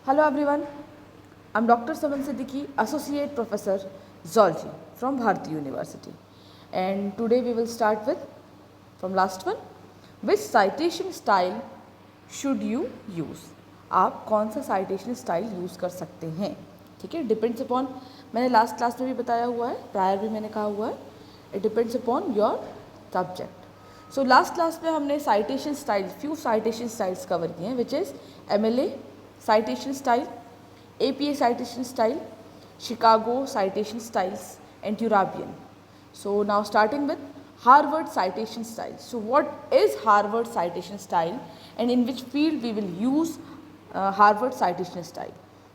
Hello everyone, I'm Dr. Saman Siddiqui, Associate Professor Zoology from Bharati University, and today we will start with from last one, which citation style should you use? आप कौन सा citation style use कर सकते हैं? ठीक है, depends upon, मैंने last class में भी बताया हुआ है, प्रायर भी मैंने कहा हुआ है, it depends upon your subject. So last class में हमने citation style, few citation styles cover किए हैं, which is MLA citation style, APA citation style, Chicago citation styles, and Turabian. So now starting with Harvard citation style. So what is Harvard citation style and in which field we will use Harvard citation style?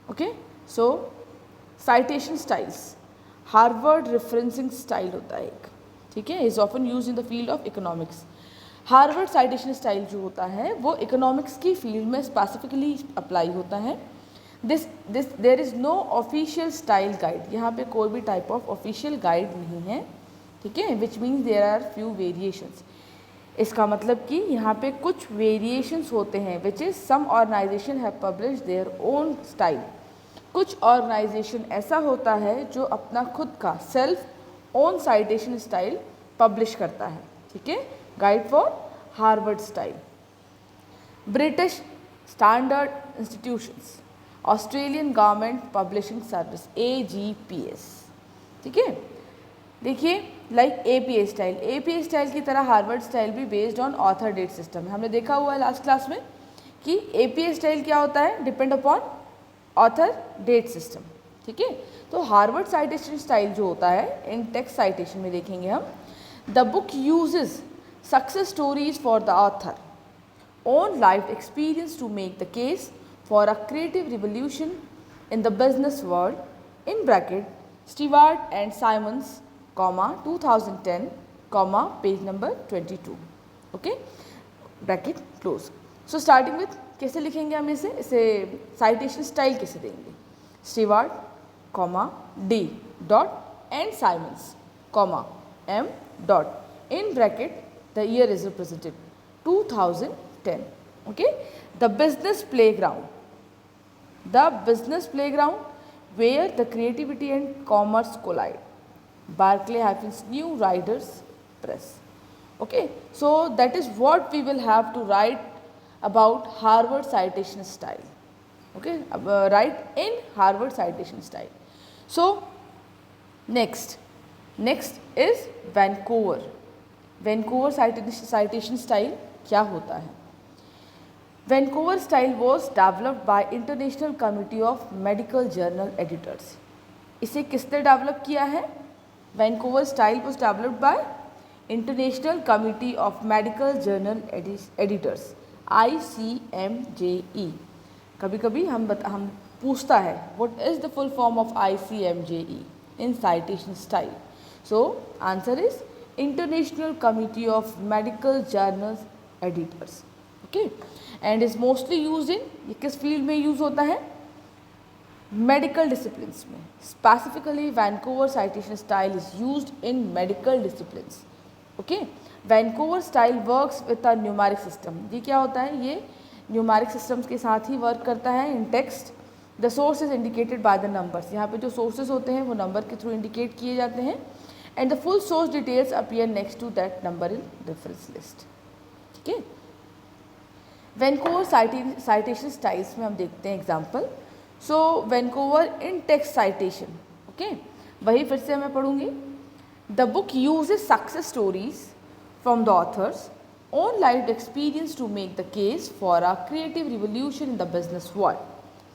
Okay, so citation styles, Harvard referencing style होता है एक, ठीक है, is often used in the field of economics. Harvard citation style जो होता है वो economics की फील्ड में स्पेसिफिकली अप्लाई होता है. There is no official style guide, यहाँ पे कोई भी टाइप ऑफ ऑफिशियल गाइड नहीं है, ठीक है, which means there are few variations. इसका मतलब कि यहाँ पे कुछ वेरिएशंस होते हैं, which is some organisation have publish their own style. कुछ ऑर्गेनाइजेशन ऐसा होता है जो अपना खुद का self own citation style publish करता है, ठीक है. Guide for Harvard style, British standard institutions, Australian government publishing service AGPS, ठीक है. देखिए लाइक APA स्टाइल की तरह हार्वर्ड स्टाइल भी based on author date system है. हमने देखा हुआ है लास्ट क्लास में कि APA स्टाइल क्या होता है, depend upon author date system, ठीक है. तो हार्वर्ड साइटेशन स्टाइल जो होता है, इन टेक्स्ट साइटेशन में देखेंगे हम, the book uses success stories for the author own life experience to make the case for a creative revolution in the business world, in bracket Stewart and Simons, 2010, page number 22, okay, bracket close. So starting with कैसे लिखेंगे हम इसे citation style कैसे देंगे, Stewart, D dot and Simons, M dot, in bracket the year is represented 2010, okay. The business playground where the creativity and commerce collide, Barclay-New Writers Press, okay. So that is what we will have to write about Harvard citation style, okay, write in Harvard citation style. So next is Vancouver citation style क्या होता है. Vancouver style was developed by international committee of medical journal editors. इसे किसने develop किया है? Vancouver style was developed by international committee of medical journal editors, ICMJE. कभी कभी हम पूछता है what is the full form of ICMJE in citation style. So answer is International Committee of Medical Journals Editors, okay, and is mostly used in, ये किस field में use होता है, मेडिकल डिसिप्लिन्स में. Specifically Vancouver citation style is used in medical disciplines, okay. Vancouver style works with a numeric system. ये क्या होता है, ये न्यूमेरिक सिस्टम्स के साथ ही वर्क करता है in text. The source is indicated by the numbers. यहाँ पे जो सोर्सेज होते हैं वो नंबर के थ्रू इंडिकेट किए जाते हैं, and the full source details appear next to that number in reference list, ठीक है. वैंकूवर साइटेशन स्टाइल्स में हम देखते हैं example. So Vancouver in text citation, okay, वही फिर से मैं पढ़ूंगी. The book uses success stories from the authors own life experience to make the case for a creative revolution in the business world,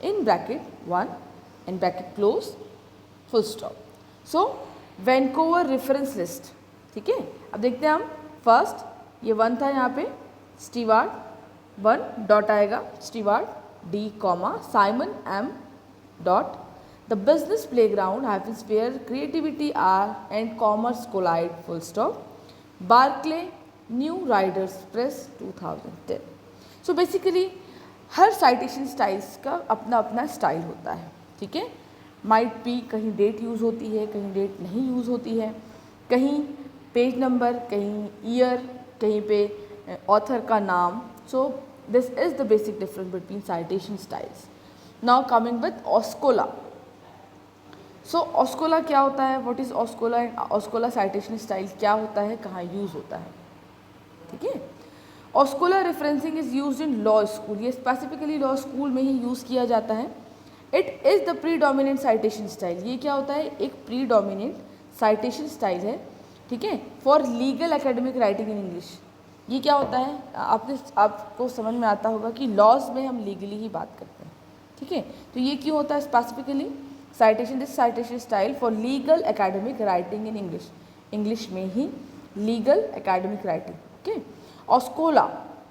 in bracket 1 in bracket close full stop. So Vancouver reference list, ठीक है. अब देखते हैं हम first, ये 1 था, यहाँ पे स्टीवार्ट 1 डॉट आएगा, Stewart D, Simon M dot, the business playground happens where creativity are and commerce collide full stop, Berkeley New Riders Press 2010. So basically हर साइटेशन स्टाइल्स का अपना अपना स्टाइल होता है, ठीक है. माइट बी कहीं डेट यूज़ होती है, कहीं डेट नहीं यूज़ होती है, कहीं पेज नंबर, कहीं ईयर, कहीं पे ऑथर का नाम. So this is the basic difference between citation styles. Now coming with OSCOLA. So OSCOLA क्या होता है, what is OSCOLA and OSCOLA citation style क्या होता है, कहाँ यूज होता है. ठीक है. OSCOLA referencing is used in law school. ये स्पेसिफिकली लॉ स्कूल में ही यूज़ किया जाता है. It is the predominant citation style. ये क्या होता है, एक प्रीडोमिनेंट साइटेशन स्टाइल है. ठीक है. For legal academic writing in English. ये क्या होता है, आपको समझ में आता होगा कि लॉज में हम लीगली ही बात करते हैं. ठीक है. तो ये क्यों होता है specifically citation, this citation style for legal academic writing in English. English में ही legal academic writing. Okay. OSCOLA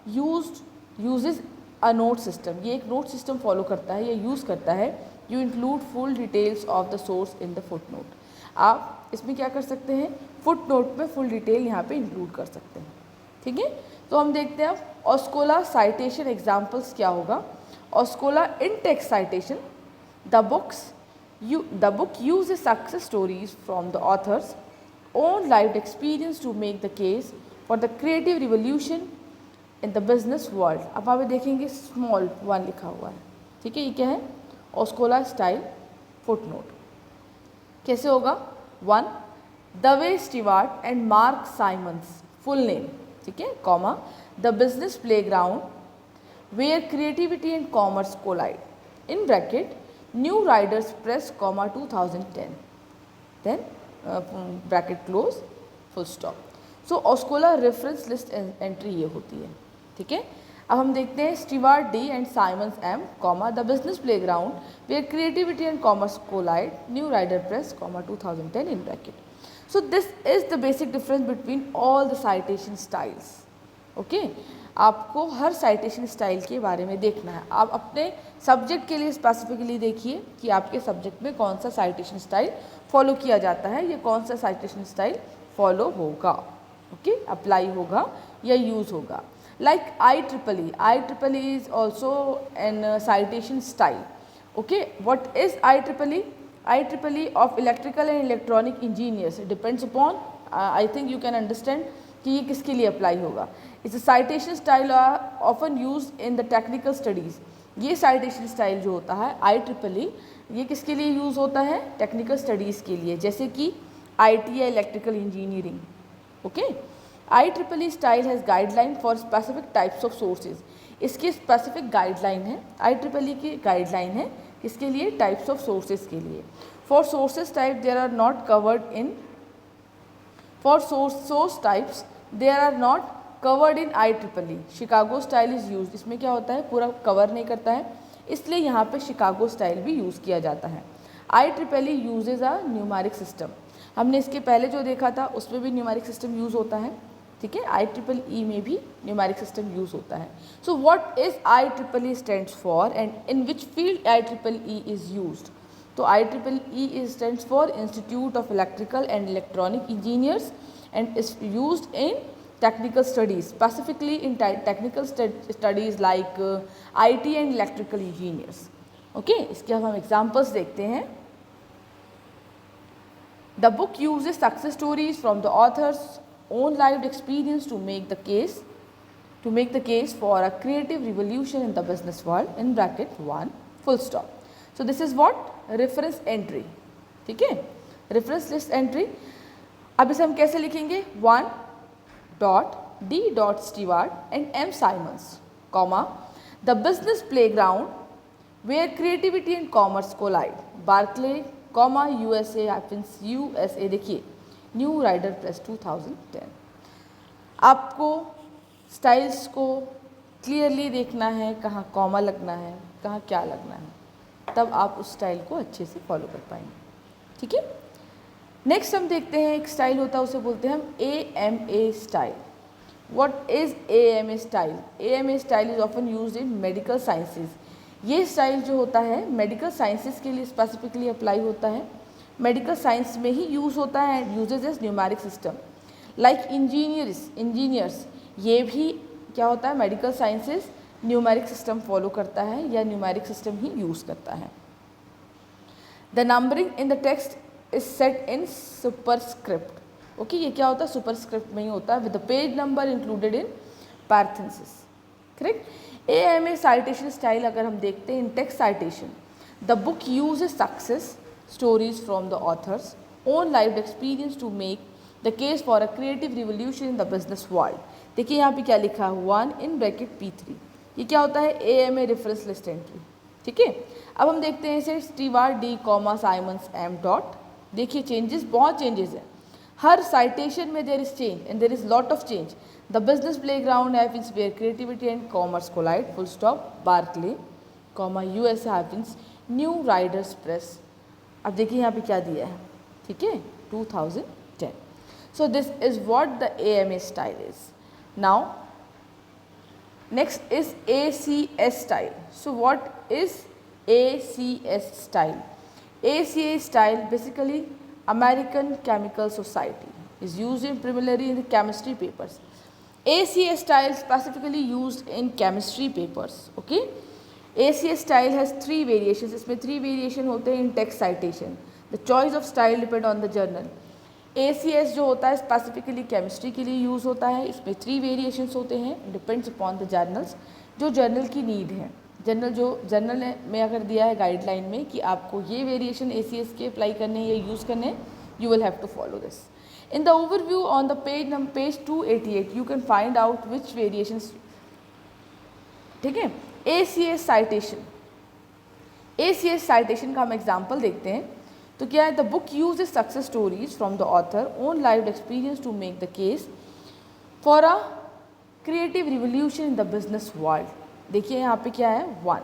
uses a note system. ये एक नोट सिस्टम फॉलो करता है या यूज़ करता है. You include full details of the source in the foot note. आप इसमें क्या कर सकते हैं, फुट नोट में फुल डिटेल यहाँ पे इंक्लूड कर सकते हैं. ठीक है. तो हम देखते हैं अब ऑस्कोला साइटेशन एग्जाम्पल्स क्या होगा. OSCOLA in text citation. The book uses success stories from the author's own lived experience to make the case for the creative revolution in the business world. अब आप देखेंगे स्मॉल वन लिखा हुआ है. ठीक है. ये क्या है, ऑस्कोला स्टाइल फुटनोट. कैसे होगा, one Dave Stewart and Mark Simons full name. ठीक है. Comma the business playground where creativity and commerce collide in bracket new Riders press comma 2010 then bracket close full stop. So OSCOLA reference list entry ये होती है. ठीक है. अब हम देखते हैं Stewart D and Simons M comma the business playground where creativity and commerce collide new rider press comma 2010 in bracket. So this is the basic difference between all the citation styles. Okay. आपको हर citation style के बारे में देखना है. आप अपने subject के लिए स्पेसिफिकली देखिए कि आपके सब्जेक्ट में कौन सा साइटेशन स्टाइल फॉलो किया जाता है या कौन सा साइटेशन स्टाइल फॉलो होगा. ओके. अप्लाई होगा या यूज़ होगा. Like IEEE is also an citation style. Okay. What is IEEE of electrical and electronic engineers depends upon, I think you can understand कि ये किसके लिए अप्लाई होगा. It's a citation style often used in the technical studies. ये citation style जो होता है IEEE, ये किसके लिए यूज़ होता है, टेक्निकल स्टडीज़ के लिए, जैसे कि IT या electrical engineering. Okay. IEEE style has guideline for specific types of sources. इसकी स्पेसिफिक गाइडलाइन है, IEEE की गाइडलाइन है किसके लिए, टाइप्स ऑफ सोर्सेज के लिए. For sources type there are not covered in For source types, they are not covered in IEEE. Chicago style is use. इसमें क्या होता है, पूरा कवर नहीं करता है, इसलिए यहाँ पे शिकागो स्टाइल भी यूज़ किया जाता है. IEEE यूजेज अ न्यूमेरिक सिस्टम. हमने इसके पहले जो देखा था उसमें भी न्यूमेरिक सिस्टम यूज़ होता है. ठीक है. IEEE में भी न्यूमेरिक सिस्टम यूज़ होता है. So what is IEEE stands for and in which field IEEE is used. तो IEEE stands for Institute of Electrical and Electronic Engineers and is used in technical studies, specifically in technical studies like IT and electrical engineers. Okay, इसके अब हम examples देखते हैं. The book uses success stories from the author's own lived experience to make the case for a creative revolution in the business world in bracket 1 full stop. So this is what reference entry. ठीक है. Reference list entry. अब इसे हम कैसे लिखेंगे, 1 dot D dot Stewart and M Simons comma the business playground where creativity and commerce collide Berkeley comma USA. देखिए new rider press 2010. आपको styles को क्लियरली देखना है, कहाँ कॉमा लगना है, कहाँ क्या लगना है, तब आप उस स्टाइल को अच्छे से फॉलो कर पाएंगे. ठीक है. नेक्स्ट हम देखते हैं एक स्टाइल होता है, उसे बोलते हैं हम AMA style. What is AMA style. AMA style is often used in medical sciences. ये स्टाइल जो होता है मेडिकल साइंसेज के लिए स्पेसिफिकली अप्लाई होता है. मेडिकल साइंस में ही यूज़ होता है and uses as numeric system. Like engineers ये भी क्या होता है, medical sciences numeric system follow करता है या न्यूमेरिक सिस्टम ही यूज़ करता है. The numbering in the text is set in superscript. Okay. ये क्या होता है, सुपरस्क्रिप्ट में ही होता है with the page number included in parenthesis. Correct. AMA citation style अगर हम देखते हैं, in text citation, the book uses success stories from the author's own life experience to make the case for a creative revolution in the business world. देखिए यहाँ पे क्या लिखा है, 1 in bracket P3, ये क्या होता है, AMA reference list entry, ठीक है। अब हम देखते हैं इसे Stewart D comma Simons M dot, देखिए चेंजेस, बहुत चेंजेस हैं, हर साइटेशन में there is change and there is lot of change. The business playground havens where creativity and commerce collide, full stop, Berkeley comma US havens new Riders press. अब देखिए यहाँ पे क्या दिया है, ठीक है, 2010। So this is what the AMA style is. Now next is ACS style. So what is ACS style? ACS style basically American Chemical Society is used in primarily in the chemistry papers. ACS style specifically used in chemistry papers. Okay, ACS style has 3 variations. इसमें 3 variation होते हैं in text citation. The choice of style depend on the journal. ACS जो होता है specifically chemistry के लिए use होता है, इसमें 3 वेरिएशंस होते हैं, डिपेंड्स अपॉन द जर्नल्स, जो जर्नल की नीड है। जर्नल में अगर दिया है गाइडलाइन में कि आपको ये वेरिएशन ACS के अप्लाई करने हैं या यूज़ करने हैं, you will have to follow this. In the overview on the page 288 you can find out which variations, ठीक है। ACS साइटेशन का हम एग्जाम्पल देखते हैं, तो क्या है, the book uses success stories from the author own live experience to make the case for a creative revolution in the business world. देखिए यहाँ पे क्या है, 1,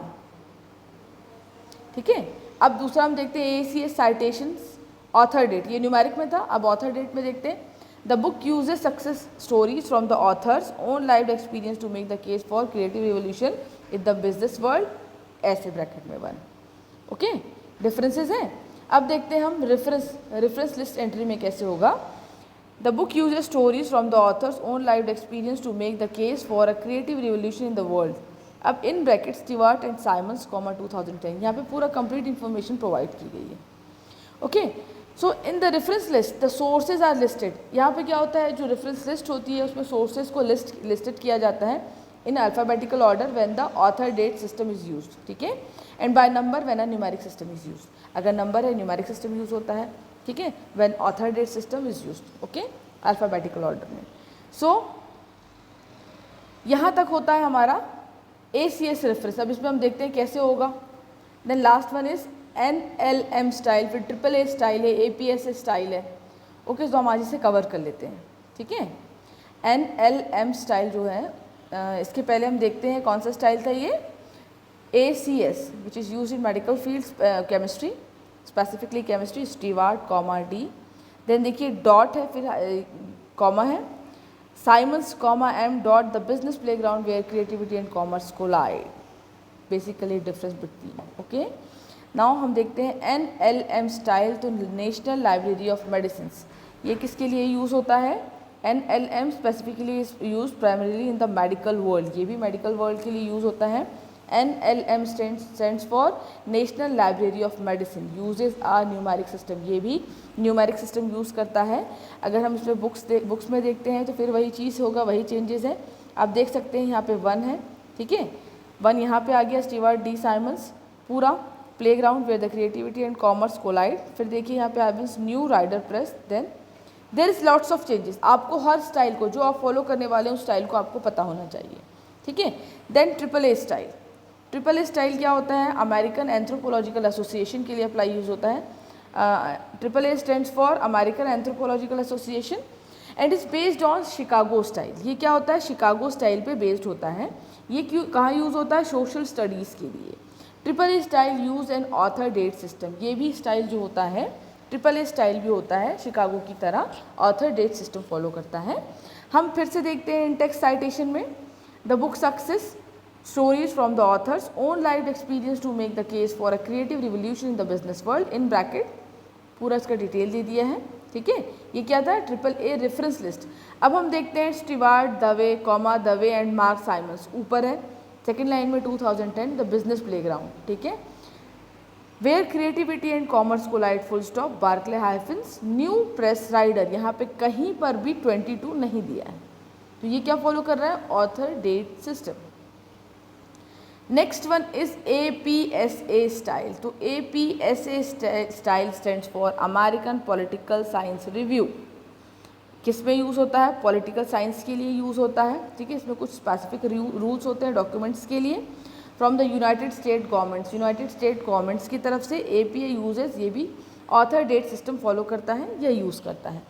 ठीक है। अब दूसरा हम देखते हैं ACS साइटेशंस ऑथर डेट, ये न्यूमेरिक में था, अब ऑथर डेट में देखते हैं। The book uses success stories from the authors own live experience to make the case for creative revolution in the business world, ऐसे ब्रैकेट में 1, ओके। डिफरेंसेस हैं। अब देखते हैं हम रेफरेंस लिस्ट एंट्री में कैसे होगा। The book uses stories from the authors own live experience to make the case for a creative revolution in the world. अब in bracket Stewart and Simons comma 2010, यहाँ पे पूरा कंप्लीट इन्फॉर्मेशन प्रोवाइड की गई है, okay. So in the reference list the sources are listed. यहाँ पे क्या होता है, जो रेफरेंस लिस्ट होती है उसमें सोर्सेज को लिस्टेड किया जाता है in alphabetical order when the author date system is used, ठीक है, and by number when a numeric system is used. अगर नंबर है न्यूमेरिक सिस्टम यूज होता है, ठीक है, when author date system is used, okay, alphabetical order में। So यहाँ तक होता है हमारा ACS रेफरेंस। अब इसमें हम देखते हैं कैसे होगा। Then last one is NLM style, फिर AAA स्टाइल है, APS स्टाइल है, ओके। तो हम आज इसे कवर कर लेते हैं, ठीक है। NLM स्टाइल जो है, इसके पहले हम देखते हैं कौन सा स्टाइल था, ये ACS which is used in medical fields, chemistry, specifically chemistry, Stewart comma D, then देखिए डॉट है, फिर कॉमा है, Simons comma M dot, the business playground where creativity and commerce collide, basically difference between, okay. Now हम देखते हैं NLM style, तो national library of medicine, ये किसके लिए यूज़ होता है, NLM specifically use primarily in the medical world, ये भी मेडिकल वर्ल्ड के लिए यूज़ होता है। NLM stands for National library of Medicine, uses are numeric system, ये भी न्यूमेरिक सिस्टम यूज़ करता है। अगर हम इसमें बुक्स में देखते हैं तो फिर वही चीज़ होगा, वही चेंजेस है। आप देख सकते हैं यहाँ पे 1 है, ठीक है, 1 यहाँ पे आ गया, स्टीवार्ट डी साइमंस, पूरा playground where the creativity and commerce collide. फिर देखिए यहाँ पे havens new rider press, then there is lots of changes. आपको हर स्टाइल को, जो आप फॉलो करने वाले हैं उस स्टाइल को आपको पता होना चाहिए, ठीक है। Then AAA style, AAA style क्या होता है, अमेरिकन एंथ्रोपोलॉजिकल एसोसिएशन के लिए अप्लाई यूज होता है। AAA stands for American anthropological association and is based on Chicago style. ये क्या होता है, शिकागो स्टाइल पे बेस्ड होता है। ये क्यों, कहाँ यूज़ होता है, सोशल स्टडीज़ के लिए। AAA style use an author date system, ये भी स्टाइल जो होता है AAA स्टाइल भी होता है, शिकागो की तरह ऑथर डेट सिस्टम फॉलो करता है। हम फिर से देखते हैं इन टेक्स्ट साइटेशन में, the book success stories from the author's own life experience to make the case for a creative revolution in the business world, in bracket पूरा इसका डिटेल दे दिया है, ठीक है। ये क्या था, AAA रेफरेंस लिस्ट। अब हम देखते हैं Stewart Dave comma Dave and Mark Simons, ऊपर है सेकेंड लाइन में 2010 द बिजनेस प्लेग्राउंड, ठीक है, where creativity and commerce collide, full stop, Berkeley hyphens new press rider. यहाँ पे कहीं पर भी 22 नहीं दिया है, तो ये क्या फॉलो कर रहा है, author date system. Next one is APSA style. तो APSA style stands for American Political Science Review. किस में यूज़ होता है? पॉलिटिकल साइंस के लिए यूज़ होता है, ठीक है। इसमें कुछ स्पेसिफिक रूल्स होते हैं डॉक्यूमेंट्स के लिए from the United state governments की तरफ से। APA यूजेस, ये भी ऑथर डेट सिस्टम फॉलो करता है या यूज़ करता है।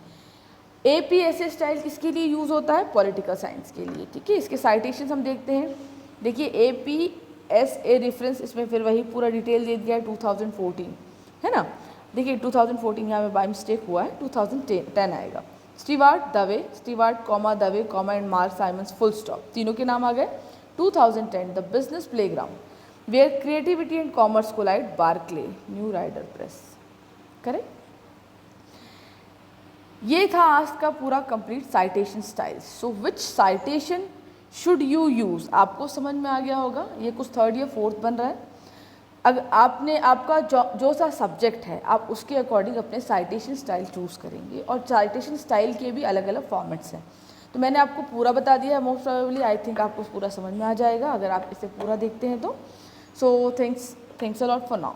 APSA स्टाइल किसके लिए यूज़ होता है? पॉलिटिकल साइंस के लिए, ठीक है। इसके साइटेशन हम देखते हैं। देखिए APSA रेफरेंस, इसमें फिर वही पूरा डिटेल दे दिया है 2014, है ना। देखिए 2014 यहाँ में बाय मिस्टेक हुआ है, 2010 आएगा। Stewart Dave and Mark Simons full stop, तीनों के नाम आ गए। 2010 the business playground where creativity and commerce collide, Berkeley, new rider press, correct. ये था आज का पूरा complete citation styles. So which citation should you use, आपको समझ में आ गया होगा। ये कुछ थर्ड या फोर्थ बन रहा है। अगर आपने आपका जो सा सब्जेक्ट है, आप उसके अकॉर्डिंग अपने साइटेशन स्टाइल चूज़ करेंगे, और साइटेशन स्टाइल के भी अलग अलग फॉर्मेट्स हैं। तो मैंने आपको पूरा बता दिया है। मोस्ट प्रोबेबली आई थिंक आपको पूरा समझ में आ जाएगा अगर आप इसे पूरा देखते हैं तो। So thanks a lot for now.